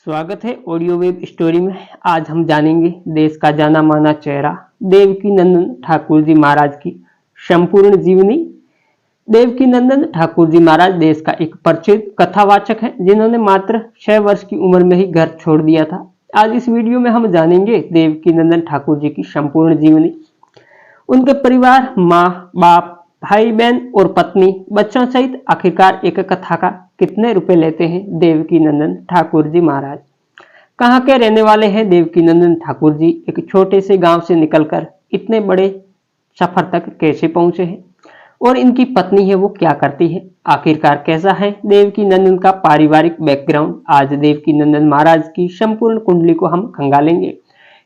स्वागत है audio web story में। आज हम जानेंगे देश का जाना माना चेहरा देवकीनंदन ठाकुर जी महाराज की संपूर्ण जीवनी। देवकीनंदन ठाकुर जी महाराज देश का एक परिचित कथावाचक है जिन्होंने मात्र 6 वर्ष की उम्र में ही घर छोड़ दिया था। आज इस वीडियो में हम जानेंगे देवकीनंदन ठाकुर जी की संपूर्ण जीवनी, उनके परिवार, माँ बाप, भाई बहन और पत्नी, बच्चों सहित आखिरकार एक कथा का कितने रुपए लेते हैं देवकीनंदन ठाकुर जी महाराज। कहाँ के रहने वाले हैं देवकीनंदन ठाकुर जी, एक छोटे से गांव से निकलकर इतने बड़े सफर तक कैसे पहुंचे हैं और इनकी पत्नी है वो क्या करती है, आखिरकार कैसा है देवकीनंदन का पारिवारिक बैकग्राउंड। आज देवकीनंदन महाराज की संपूर्ण कुंडली को हम खंगालेंगे।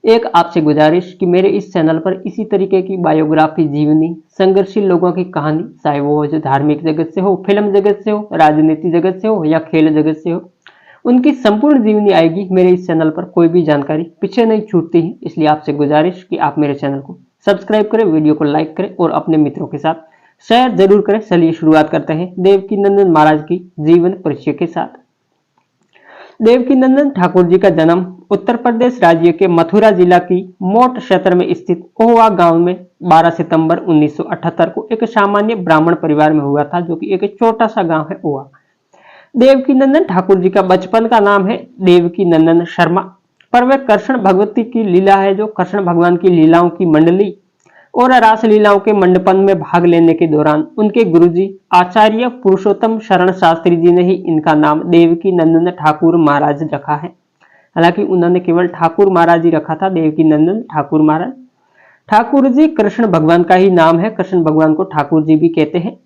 एक आपसे गुजारिश कि मेरे इस चैनल पर इसी तरीके की बायोग्राफी, जीवनी, संघर्षशील लोगों की कहानी, चाहे वो जो धार्मिक जगत से हो, फिल्म जगत से हो, राजनीति जगत से हो या खेल जगत से हो, उनकी संपूर्ण जीवनी आएगी। मेरे इस चैनल पर कोई भी जानकारी पीछे नहीं छूटती है, इसलिए आपसे गुजारिश कि आप मेरे चैनल को सब्सक्राइब करें, वीडियो को लाइक करें और अपने मित्रों के साथ शेयर जरूर करें। चलिए शुरुआत करते हैं देवकीनंदन महाराज की जीवन परिचय के साथ। देवकीनंदन ठाकुर जी का जन्म उत्तर प्रदेश राज्य के मथुरा जिला की मोट क्षेत्र में स्थित ओहवा गांव में 12 सितंबर 1978 को एक सामान्य ब्राह्मण परिवार में हुआ था, जो कि एक छोटा सा गांव है ओहवा। देवकीनंदन ठाकुर जी का बचपन का नाम है देवकीनंदन शर्मा, पर वह कृष्ण भगवती की लीला है, जो कृष्ण भगवान की लीलाओं की मंडली और रास लीलाओं के मंडपन में भाग लेने के दौरान उनके गुरुजी आचार्य पुरुषोत्तम शरण शास्त्री जी ने ही इनका नाम देवकीनंदन ठाकुर महाराज रखा है। हालांकि उन्होंने केवल ठाकुर महाराज ही रखा था, देवकीनंदन ठाकुर महाराज। ठाकुर जी कृष्ण भगवान का ही नाम है, कृष्ण भगवान को ठाकुर जी भी कहते हैं।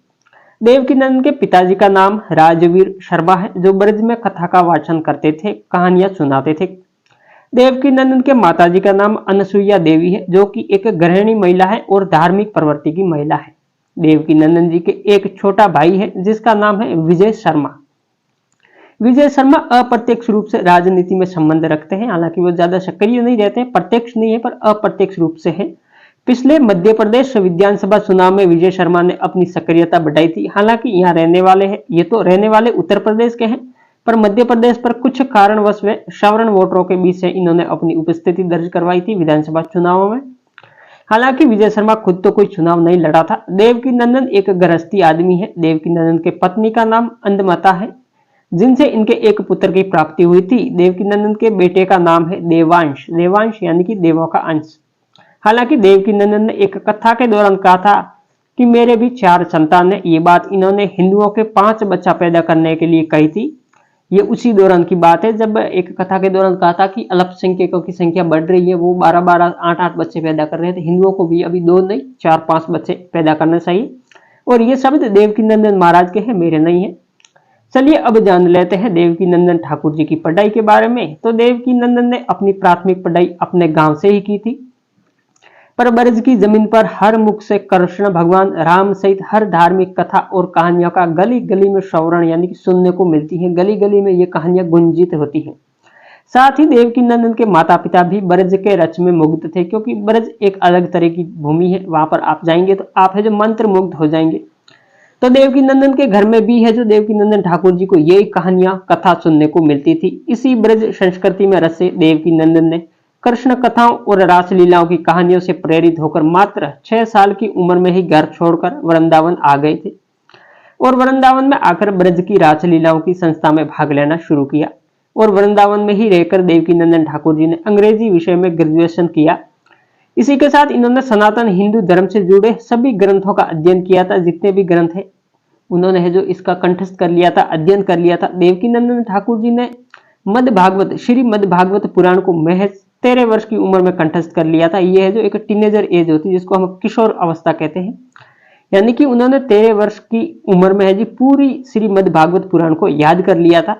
देवकीनंदन के पिताजी का नाम राजवीर शर्मा है, जो ब्रज में कथा का वाचन करते थे, कहानियां सुनाते थे। देवकीनंदन के माताजी का नाम अनसुईया देवी है, जो कि एक गृहिणी महिला है और धार्मिक प्रवृत्ति की महिला है। देवकीनंदन जी के एक छोटा भाई है जिसका नाम है विजय शर्मा। विजय शर्मा अप्रत्यक्ष रूप से राजनीति में संबंध रखते हैं, हालांकि वो ज्यादा सक्रिय नहीं रहते हैं, प्रत्यक्ष नहीं है पर अप्रत्यक्ष रूप से है। पिछले मध्य प्रदेश विधानसभा चुनाव में विजय शर्मा ने अपनी सक्रियता बढ़ाई थी। हालांकि यहाँ रहने वाले हैं, ये तो रहने वाले उत्तर प्रदेश के हैं, पर मध्य प्रदेश पर कुछ कारणवश वे सवर्ण वोटरों के बीच से इन्होंने अपनी उपस्थिति दर्ज करवाई थी विधानसभा चुनावों में। हालांकि विजय शर्मा खुद तो कोई चुनाव नहीं लड़ा था। देवकीनंदन एक गृहस्थी आदमी है। देवकीनंदन के पत्नी का नाम अंधमाता है, जिनसे इनके एक पुत्र की प्राप्ति हुई थी। देवकीनंदन के बेटे का नाम है देवांश, देवांश यानी कि देवों का अंश। हालांकि देवकीनंदन ने एक कथा के दौरान कहा था कि मेरे भी 4 संतान है। ये बात इन्होंने हिंदुओं के 5 बच्चा पैदा करने के लिए कही थी। ये उसी दौरान की बात है जब एक कथा के दौरान कहा था कि अल्पसंख्यकों की संख्या बढ़ रही है, वो 12-12, 8-8 बच्चे पैदा कर रहे थे। हिंदुओं को भी अभी 2 नहीं 4-5 बच्चे पैदा करना चाहिए। और ये शब्द देवकीनंदन महाराज के हैं, मेरे नहीं है। चलिए अब जान लेते हैं देवकीनंदन ठाकुर जी की पढ़ाई के बारे में। तो देवकीनंदन ने अपनी प्राथमिक पढ़ाई अपने गांव से ही की थी, पर ब्रज की जमीन पर हर मुख से कृष्ण भगवान राम सहित हर धार्मिक कथा और कहानियों का गली गली में श्रवण यानी कि सुनने को मिलती है। गली गली में ये कहानियां गुंजित होती हैं। साथ ही देवकीनंदन के माता पिता भी ब्रज के रच में मुग्ध थे, क्योंकि ब्रज एक अलग तरह की भूमि है। वहां पर आप जाएंगे तो आप है जो मंत्र मुग्ध हो जाएंगे। तो देवकीनंदन के घर में भी है जो देवकीनंदन ठाकुर जी को यही कहानियां कथा सुनने को मिलती थी। इसी ब्रज संस्कृति में रचे देवकीनंदन ने कृष्ण कथाओं और रासलीलाओं की कहानियों से प्रेरित होकर मात्र 6 साल की उम्र में ही घर छोड़कर वृंदावन आ गए थे और वृंदावन में आकर ब्रज की रासलीलाओं की संस्था में भाग लेना शुरू किया। और वृंदावन में ही रहकर देवकीनंदन ठाकुर जी ने अंग्रेजी विषय में ग्रेजुएशन किया। इसी के साथ इन्होंने सनातन हिंदू धर्म से जुड़े सभी ग्रंथों का अध्ययन किया था। जितने भी ग्रंथ है उन्होंने है जो इसका कंठस्थ कर लिया था, अध्ययन कर लिया था। देवकीनंदन ठाकुर जी ने मद भागवत, श्री मद भागवत पुराण को महज 13 वर्ष की उम्र में कंठस्थ कर लिया था। यह है जो एक टीनेजर एज होती है, जिसको हम किशोर अवस्था कहते हैं। यानी कि उन्होंने 13 वर्ष की उम्र में है जी पूरी श्रीमद् भागवत पुराण को याद कर लिया था।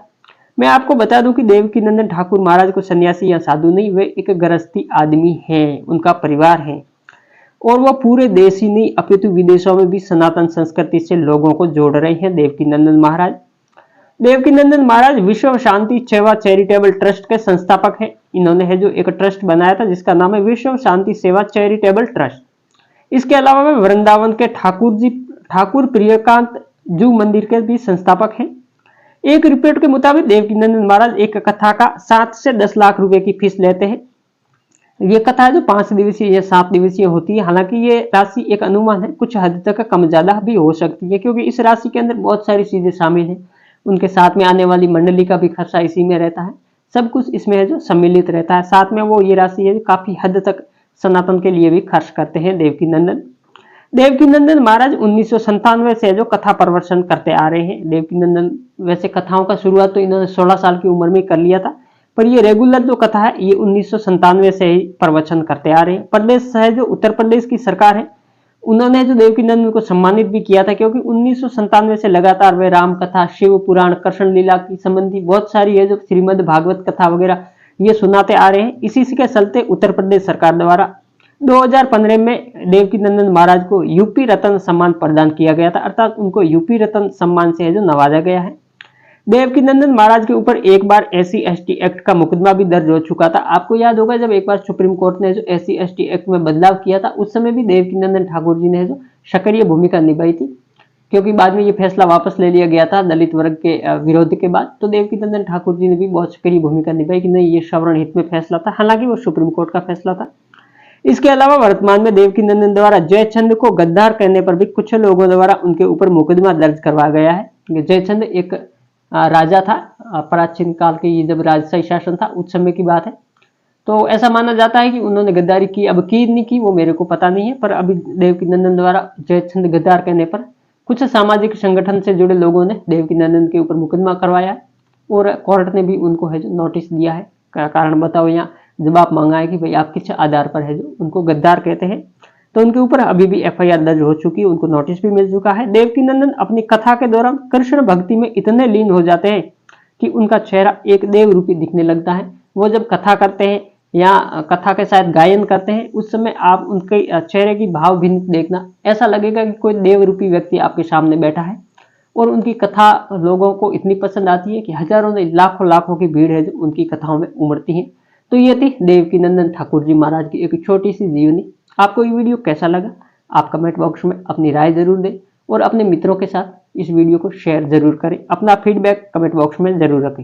मैं आपको बता दूं कि देवकीनंदन ठाकुर महाराज को सन्यासी या साधु नहीं, वे एक गृहस्थी आदमी हैं, उनका परिवार है और वह पूरे देश ही नहीं अपितु विदेशों में भी सनातन संस्कृति से लोगों को जोड़ रहे हैं देवकीनंदन महाराज। देवकीनंदन महाराज विश्व शांति सेवा चैरिटेबल ट्रस्ट के संस्थापक हैं। इन्होंने है जो एक ट्रस्ट बनाया था जिसका नाम है विश्व शांति सेवा चैरिटेबल ट्रस्ट। इसके अलावा वे वृंदावन के ठाकुर प्रियकांत जू मंदिर के भी संस्थापक हैं। एक रिपोर्ट के मुताबिक देवकीनंदन महाराज एक कथा का 7 से 10 लाख रुपए की फीस लेते हैं। ये कथा जो 5 दिवसीय या 7 दिवसीय होती है, हालांकि ये राशि एक अनुमान है, कुछ हद तक कम ज्यादा भी हो सकती है, क्योंकि इस राशि के अंदर बहुत सारी चीजें शामिल हैं। उनके साथ में आने वाली मंडली का भी खर्चा इसी में रहता है, सब कुछ इसमें है जो सम्मिलित रहता है। साथ में वो ये राशि है काफी हद तक सनातन के लिए भी खर्च करते हैं देवकीनंदन महाराज 1997 से जो कथा प्रवचन करते आ रहे हैं। देवकीनंदन वैसे कथाओं का शुरुआत तो इन्होंने 16 साल की उम्र में कर लिया था, पर ये रेगुलर जो कथा है ये 1997 से ही प्रवचन करते आ रहे हैं। प्रदेश है जो उत्तर प्रदेश की सरकार है, उन्होंने जो देवकीनंदन को सम्मानित भी किया था, क्योंकि 1997 से लगातार वे राम कथा, शिव पुराण, कृष्ण लीला की संबंधी बहुत सारी है जो श्रीमद् भागवत कथा वगैरह ये सुनाते आ रहे हैं। इसी के चलते उत्तर प्रदेश सरकार द्वारा 2015 में देवकीनंदन महाराज को यूपी रत्न सम्मान प्रदान किया गया था, अर्थात उनको यूपी रत्न सम्मान से जो नवाजा गया है। देवकीनंदन महाराज के ऊपर एक बार SC/ST एक्ट का मुकदमा भी दर्ज हो चुका था। आपको याद होगा जब एक बार सुप्रीम कोर्ट ने जो SC/ST एक्ट में बदलाव किया था, उस समय भी देवकीनंदन ठाकुर जी ने जो सक्रिय भूमिका निभाई थी, क्योंकि बाद में ये फैसला वापस ले लिया गया था दलित वर्ग के विरोध के बाद। तो देवकीनंदन ठाकुर जी ने भी बहुत सक्रिय भूमिका निभाई कि नहीं, ये सवर्ण हित में फैसला था, हालांकि वो सुप्रीम कोर्ट का फैसला था। इसके अलावा वर्तमान में देवकीनंदन द्वारा जयचंद को गद्दार कहने पर भी कुछ लोगों द्वारा उनके ऊपर मुकदमा दर्ज करवाया गया है। जयचंद एक राजा था, प्राचीन काल के जब राजशाही शासन था उस समय की बात है। तो ऐसा माना जाता है कि उन्होंने गद्दारी की, अब की नहीं की वो मेरे को पता नहीं है, पर अभी देवकीनंदन द्वारा जयचंद गद्दार कहने पर कुछ सामाजिक संगठन से जुड़े लोगों ने देवकीनंदन के ऊपर मुकदमा करवाया है, और कोर्ट ने भी उनको है जो नोटिस दिया है, कारण बताओ, यहाँ जवाब मांगा है कि भाई आप किस आधार पर है जो उनको गद्दार कहते हैं। तो उनके ऊपर अभी भी FIR दर्ज हो चुकी है, उनको नोटिस भी मिल चुका है। देवकीनंदन अपनी कथा के दौरान कृष्ण भक्ति में इतने लीन हो जाते हैं कि उनका चेहरा एक देव रूपी दिखने लगता है। वो जब कथा करते हैं या कथा के साथ गायन करते हैं, उस समय आप उनके चेहरे की भाव भिन्न देखना, ऐसा लगेगा कि कोई देव रूपी व्यक्ति आपके सामने बैठा है। और उनकी कथा लोगों को इतनी पसंद आती है कि हजारों नहीं लाखों की भीड़ है जो उनकी कथाओं में उमड़ती है। तो ये थी देवकीनंदन ठाकुर जी महाराज की एक छोटी सी जीवनी। आपको ये वीडियो कैसा लगा आप कमेंट बॉक्स में अपनी राय जरूर दें, और अपने मित्रों के साथ इस वीडियो को शेयर जरूर करें। अपना फीडबैक कमेंट बॉक्स में जरूर रखें।